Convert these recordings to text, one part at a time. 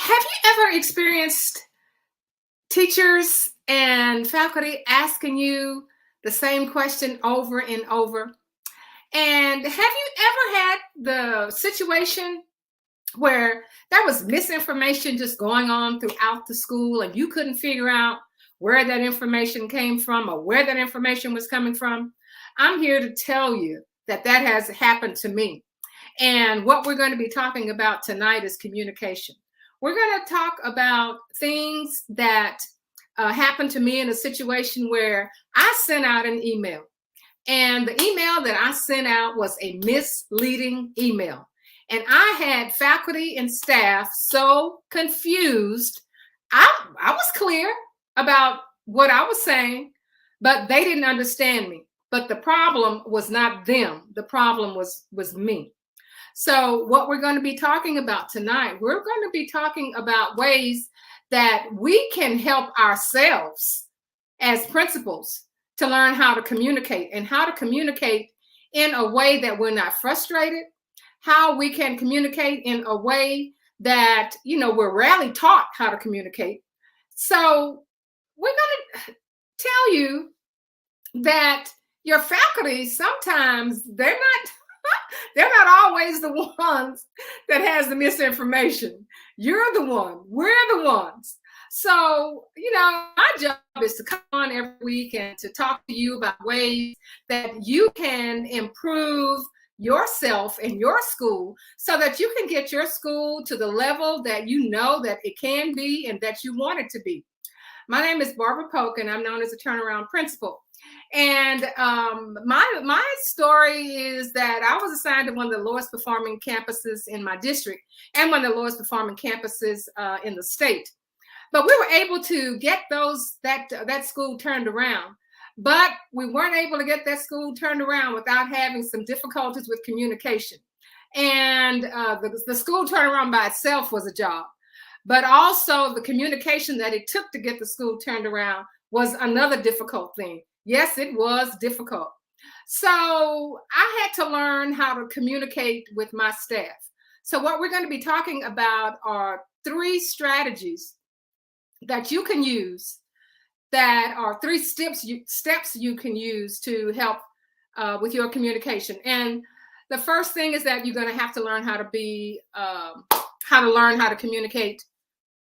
Have you ever experienced teachers and faculty asking you the same question over and over? And have you ever had the situation where there was misinformation just going on throughout the school and you couldn't figure out where that information came from or where that information was coming from? I'm here to tell you that that has happened to me. And what we're going to be talking about tonight is communication. We're going to talk about things that happened to me in a situation where I sent out an email. And the email that I sent out was a misleading email. And I had faculty and staff so confused. I was clear about what I was saying, but they didn't understand me. But the problem was not them. The problem was me. So what we're going to be talking about tonight, we're going to be talking about ways that we can help ourselves as principals to learn how to communicate and how to communicate in a way that we're not frustrated, how we can communicate in a way that, we're rarely taught how to communicate. So we're going to tell you that your faculty, sometimes they're not always the ones that has the misinformation. You're the one. We're the ones. So, my job is to come on every week and to talk to you about ways that you can improve yourself and your school so that you can get your school to the level that you know that it can be and that you want it to be. My name is Barbara Polk, and I'm known as a turnaround principal. And my story is that I was assigned to one of the lowest performing campuses in my district and one of the lowest performing campuses in the state. But we were able to get that school turned around. But we weren't able to get that school turned around without having some difficulties with communication. And the school turnaround by itself was a job. But also the communication that it took to get the school turned around was another difficult thing. Yes, it was difficult. So I had to learn how to communicate with my staff. So what we're going to be talking about are 3 strategies that you can use, that are 3 steps you can use to help with your communication. And the first thing is that you're going to have to learn how to communicate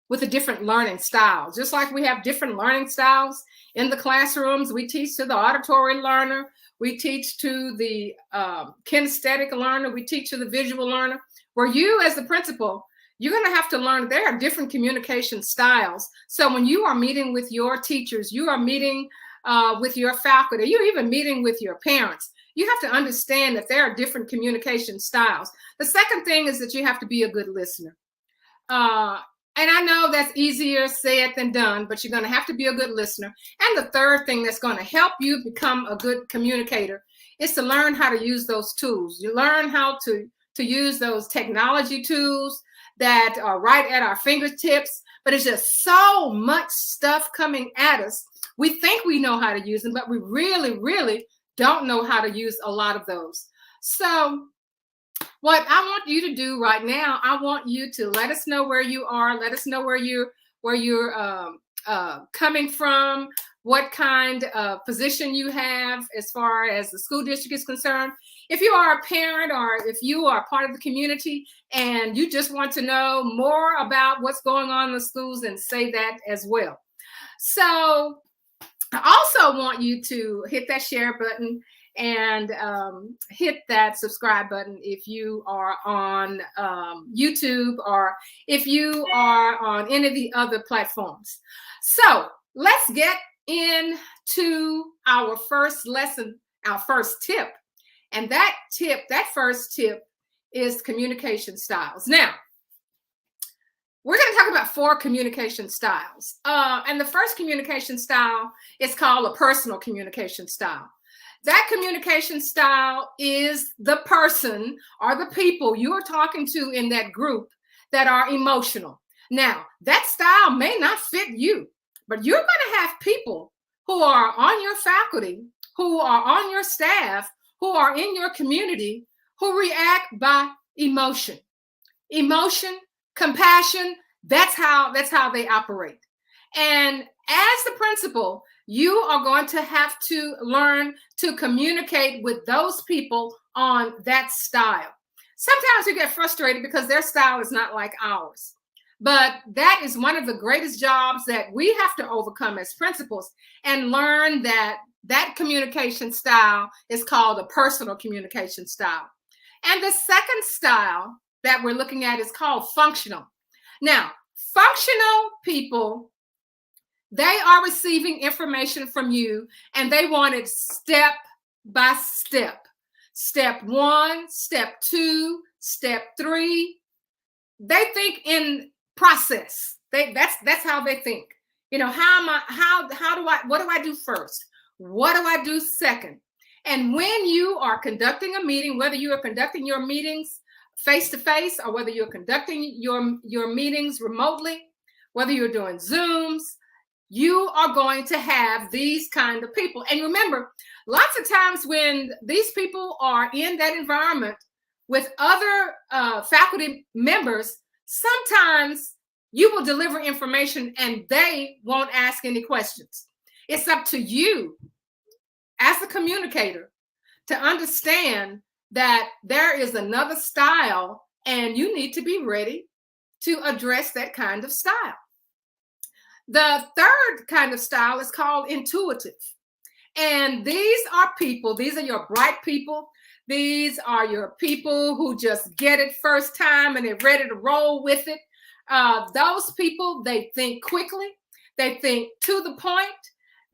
with a different learning style. Just like we have different learning styles in the classrooms, we teach to the auditory learner, we teach to the kinesthetic learner, we teach to the visual learner. Where you as the principal, you're going to have to learn there are different communication styles. So when you are meeting with your teachers, you are meeting with your faculty, you're even meeting with your parents, you have to understand that there are different communication styles. The second thing is that you have to be a good listener. And I know that's easier said than done, but you're going to have to be a good listener. And the third thing that's going to help you become a good communicator is to learn how to use those tools. You learn how to use those technology tools that are right at our fingertips, but it's just so much stuff coming at us. We think we know how to use them, but we really, really don't know how to use a lot of those. So what I want you to do right now, I want you to let us know where you are. Let us know where you're coming from, what kind of position you have as far as the school district is concerned. If you are a parent or if you are part of the community and you just want to know more about what's going on in the schools, then say that as well. So I also want you to hit that share button and hit that subscribe button if you are on YouTube or if you are on any of the other platforms. So let's get into our first lesson, our first tip. And that first tip is communication styles. Now, we're going to talk about 4 communication styles. And the first communication style is called a personal communication style. That communication style is the person or the people you are talking to in that group that are emotional. Now, that style may not fit you, but you're going to have people who are on your faculty, who are on your staff, who are in your community, who react by emotion, compassion, That's how they operate. And as the principal, you are going to have to learn to communicate with those people on that style. Sometimes you get frustrated because their style is not like ours. But that is one of the greatest jobs that we have to overcome as principals, and learn that that communication style is called a personal communication style. And the second style that we're looking at is called functional. Now, functional people, they are receiving information from you and they want it step by step. Step one, step two, step three. They think in process. That's how they think. How do I, what do I do first? What do I do second? And when you are conducting a meeting, whether you are conducting your meetings face to face or whether you're conducting your meetings remotely, whether you're doing Zooms, you are going to have these kind of people. And remember, lots of times when these people are in that environment with other faculty members, sometimes you will deliver information and they won't ask any questions. It's up to you as a communicator to understand that there is another style and you need to be ready to address that kind of style. The third kind of style is called intuitive. And these are people, these are your bright people. These are your people who just get it first time and they're ready to roll with it. Those people, they think quickly. They think to the point.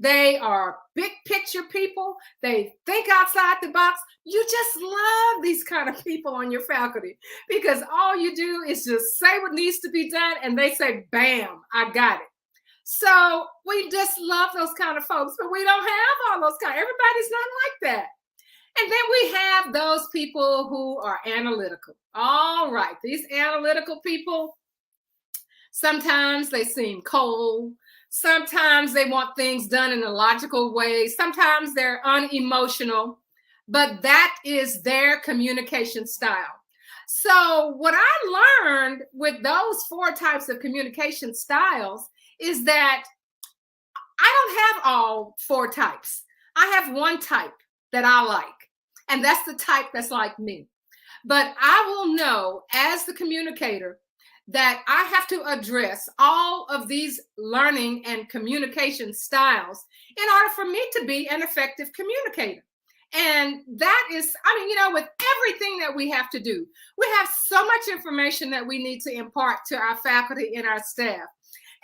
They are big picture people. They think outside the box. You just love these kind of people on your faculty because all you do is just say what needs to be done and they say, bam, I got it. So we just love those kind of folks, but we don't have all those kind. Everybody's not like that. And then we have those people who are analytical. All right, these analytical people, sometimes they seem cold. Sometimes they want things done in a logical way. Sometimes they're unemotional, but that is their communication style. So what I learned with those 4 types of communication styles is that I don't have all 4 types. I have one type that I like, and that's the type that's like me. But I will know as the communicator that I have to address all of these learning and communication styles in order for me to be an effective communicator. And that is, with everything that we have to do, we have so much information that we need to impart to our faculty and our staff.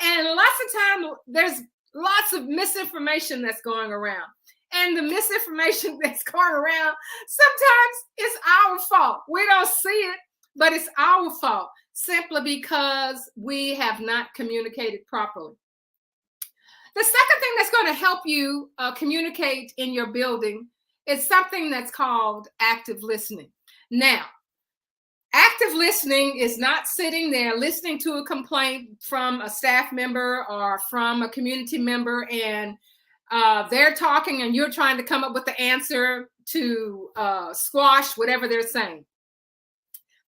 And lots of time, there's lots of misinformation that's going around. And the misinformation that's going around, sometimes it's our fault. We don't see it, but it's our fault simply because we have not communicated properly. The second thing that's going to help you communicate in your building is something that's called active listening. Now, active listening is not sitting there listening to a complaint from a staff member or from a community member and they're talking and you're trying to come up with the answer to squash whatever they're saying.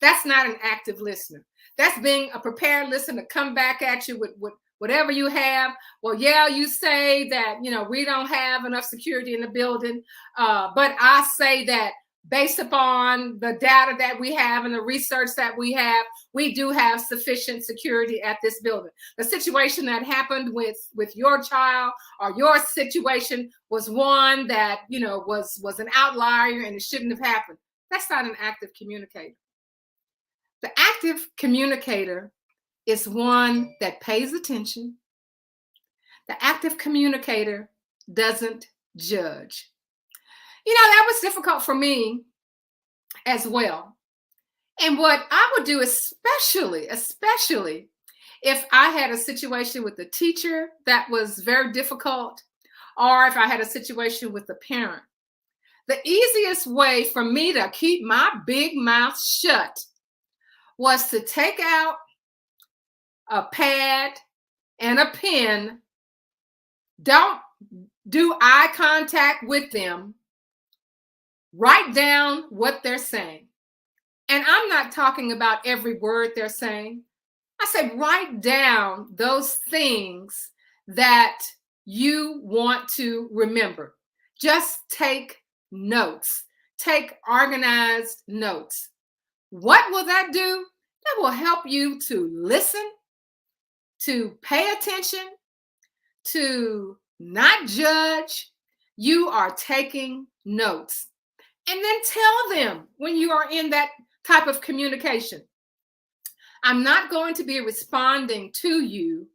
That's not an active listener. That's being a prepared listener to come back at you with whatever you have. Well, yeah, you say that, we don't have enough security in the building, but I say that based upon the data that we have and the research that we have, we do have sufficient security at this building. The situation that happened with your child or your situation was one that, was an outlier and it shouldn't have happened. That's not an active communicator. The active communicator is one that pays attention. The active communicator doesn't judge. That was difficult for me as well. And what I would do, especially if I had a situation with a teacher that was very difficult, or if I had a situation with a parent, the easiest way for me to keep my big mouth shut was to take out a pad and a pen. Don't do eye contact with them. Write down what they're saying. And I'm not talking about every word they're saying. I say write down those things that you want to remember. Just take notes. Take organized notes. What will that do? That will help you to listen, to pay attention, to not judge. You are taking notes. And then tell them when you are in that type of communication, I'm not going to be responding to you.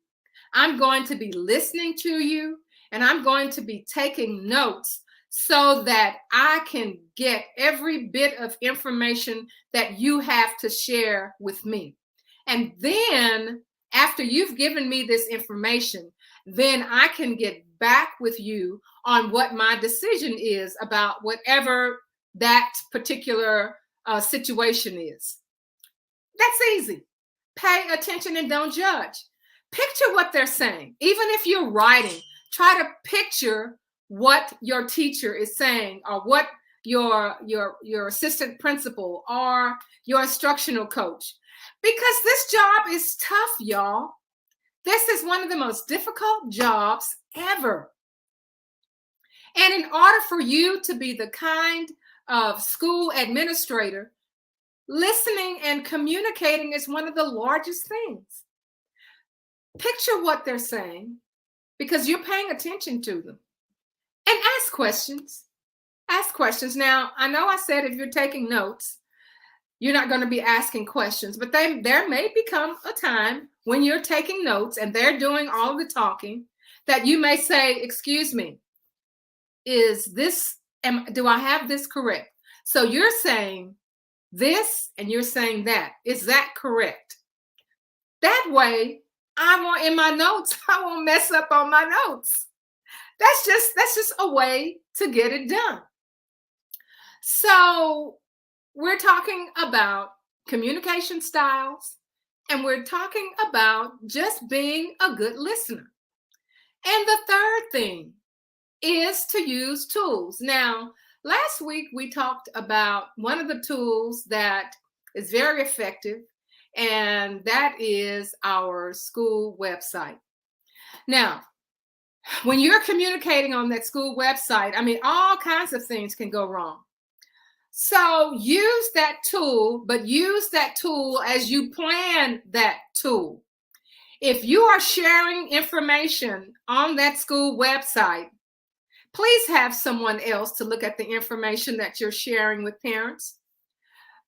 I'm going to be listening to you, and I'm going to be taking notes so that I can get every bit of information that you have to share with me. And then after you've given me this information, then I can get back with you on what my decision is about whatever that particular situation is. That's easy. Pay attention and don't judge. Picture what they're saying. Even if you're writing, try to picture what your teacher is saying, or what your assistant principal or your instructional coach. Because this job is tough, y'all. This is one of the most difficult jobs ever. And in order for you to be the kind of school administrator, listening and communicating is one of the largest things. Picture what they're saying because you're paying attention to them. And ask questions. Ask questions. Now, I know I said if you're taking notes, you're not going to be asking questions, but there may become a time when you're taking notes and they're doing all the talking that you may say, excuse me, do I have this correct? So you're saying this and you're saying that. Is that correct? That way, in my notes, I won't mess up on my notes. That's just a way to get it done. So we're talking about communication styles, and we're talking about just being a good listener. And the third thing is to use tools. Now, last week we talked about one of the tools that is very effective, and that is our school website. Now, when you're communicating on that school website, I mean, all kinds of things can go wrong. So use that tool, but use that tool as you plan that tool. If you are sharing information on that school website, please have someone else to look at the information that you're sharing with parents.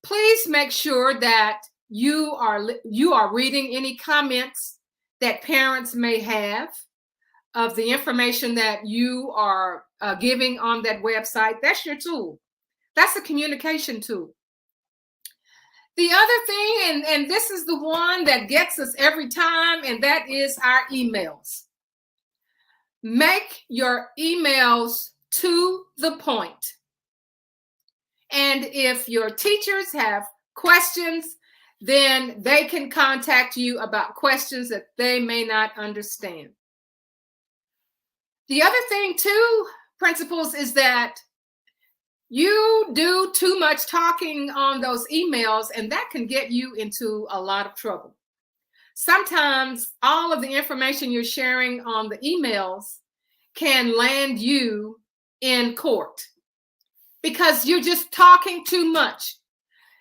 Please make sure that you are reading any comments that parents may have of the information that you are giving on that website. That's your tool. That's a communication tool. The other thing, and this is the one that gets us every time, and that is our emails. Make your emails to the point. And if your teachers have questions, then they can contact you about questions that they may not understand. The other thing too, principals, is that you do too much talking on those emails, and that can get you into a lot of trouble. Sometimes all of the information you're sharing on the emails can land you in court because you're just talking too much.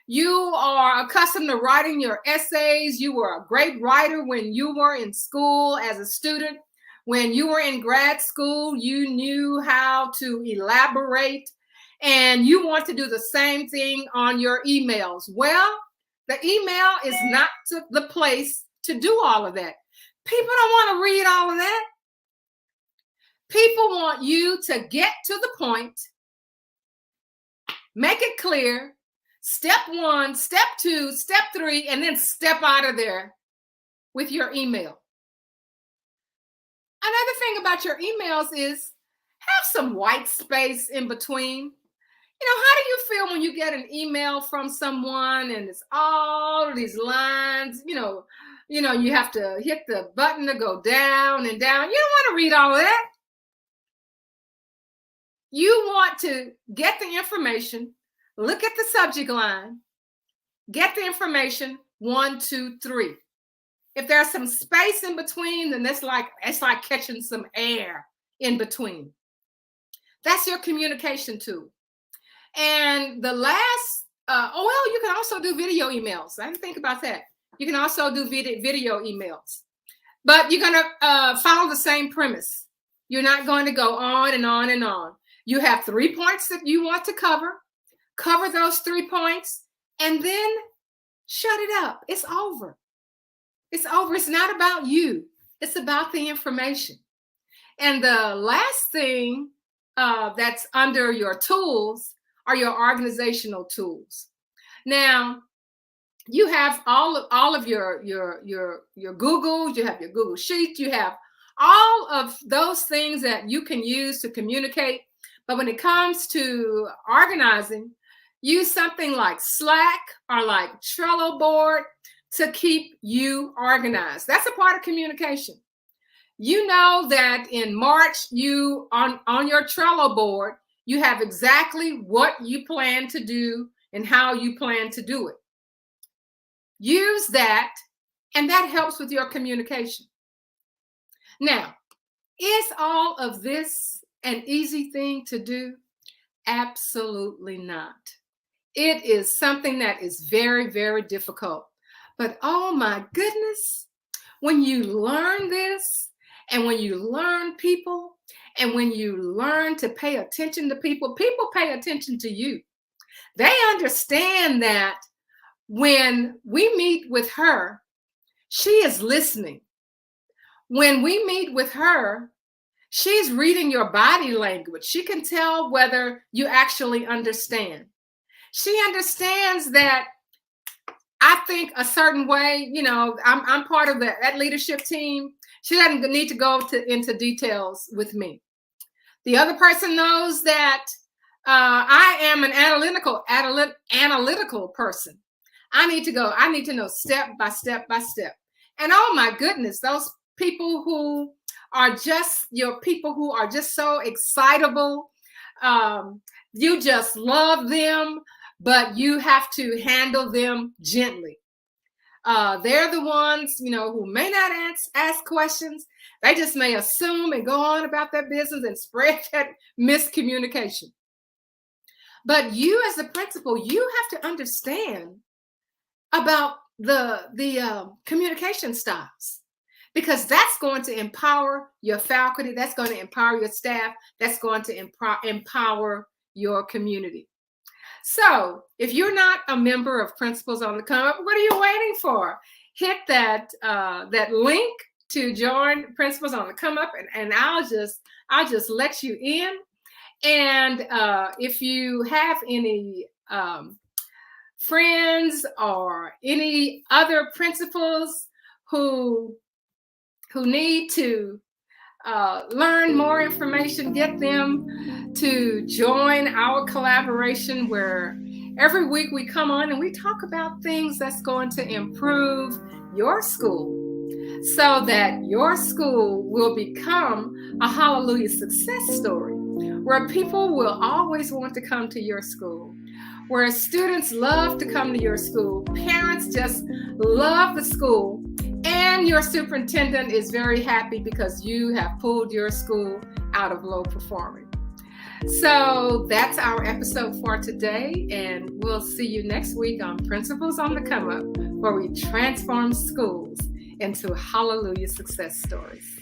You are accustomed to writing your essays. You were a great writer when you were in school as a student. When you were in grad school, you knew how to elaborate, and you want to do the same thing on your emails. Well, the email is not the place to do all of that. People don't want to read all of that. People want you to get to the point, make it clear, step 1, step 2, step 3, and then step out of there with your email. Another thing about your emails is have some white space in between. You know, how do you feel when you get an email from someone and it's all these lines, you know, you have to hit the button to go down and down. You don't want to read all of that. You want to get the information, look at the subject line, get the information, 1, 2, 3. If there's some space in between, then it's like catching some air in between. That's your communication tool. And the last, you can also do video emails. I didn't think about that. You can also do video emails, but you're going to follow the same premise. You're not going to go on and on and on. You have 3 points that you want to cover those 3 points, and then shut it up. It's over. It's over. It's not about you. It's about the information. And the last thing that's under your tools are your organizational tools. Now, you have all of your Google, you have your Google Sheets, you have all of those things that you can use to communicate. But when it comes to organizing, use something like Slack or like Trello board to keep you organized. That's a part of communication. You know that in March, you on your Trello board, you have exactly what you plan to do and how you plan to do it. Use that, and that helps with your communication. Now, is all of this an easy thing to do? Absolutely not. It is something that is very, very difficult. But oh my goodness, when you learn this, and when you learn people, and when you learn to pay attention to people, people pay attention to you. They understand that when we meet with her, she is listening. When we meet with her, she's reading your body language. She can tell whether you actually understand. She understands that I think a certain way, I'm part of that leadership team. She doesn't need to go into details with me. The other person knows that I am an analytical person. I need to know step by step by step. And oh my goodness, those people who are just so excitable. You just love them, but you have to handle them gently. They're the ones, who may not ask questions. They just may assume and go on about their business and spread that miscommunication. But you as a principal, you have to understand about the communication styles, because that's going to empower your faculty. That's going to empower your staff. That's going to empower your community. So if you're not a member of Principals on the Come Up, what are you waiting for? Hit that link to join Principals on the Come Up, and I'll just let you in. And if you have any friends or any other principals who need to learn more information, get them to join our collaboration, where every week we come on and we talk about things that's going to improve your school so that your school will become a hallelujah success story, where people will always want to come to your school, where students love to come to your school, parents just love the school, and your superintendent is very happy because you have pulled your school out of low performing. So that's our episode for today, and we'll see you next week on Principals on the Come Up, where we transform schools into hallelujah success stories.